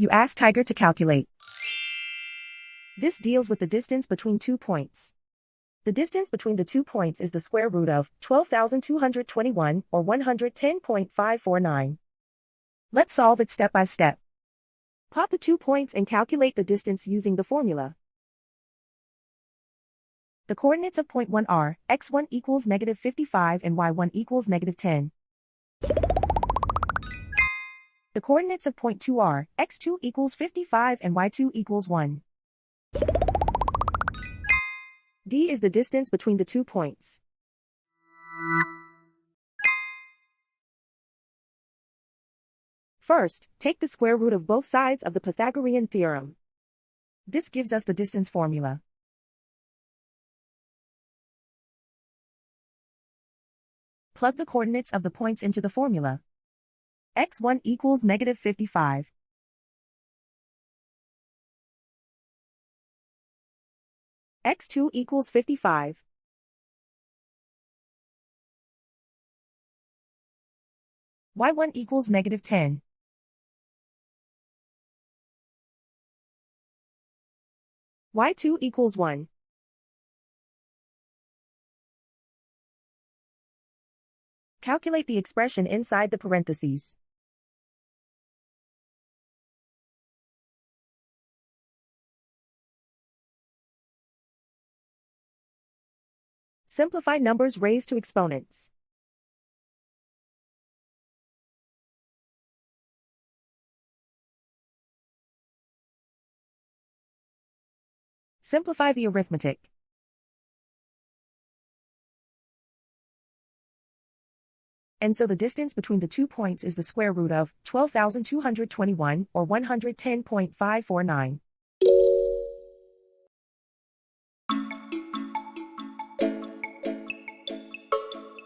You ask Tiger to calculate. This deals with the distance between 2 points. The distance between the 2 points is the square root of 12,221 or 110.549. Let's solve it step by step. Plot the 2 points and calculate the distance using the formula. The coordinates of point 1 are x1 equals -55 and y1 equals -10. The coordinates of point 2 are x2 equals 55 and y2 equals 1. D is the distance between the 2 points. First, take the square root of both sides of the Pythagorean theorem. This gives us the distance formula. Plug the coordinates of the points into the formula. x1 equals -55. x2 equals 55. y1 equals -10. y2 equals 1. Calculate the expression inside the parentheses. Simplify numbers raised to exponents. Simplify the arithmetic. And so the distance between the 2 points is the square root of 12,221 or 110.549.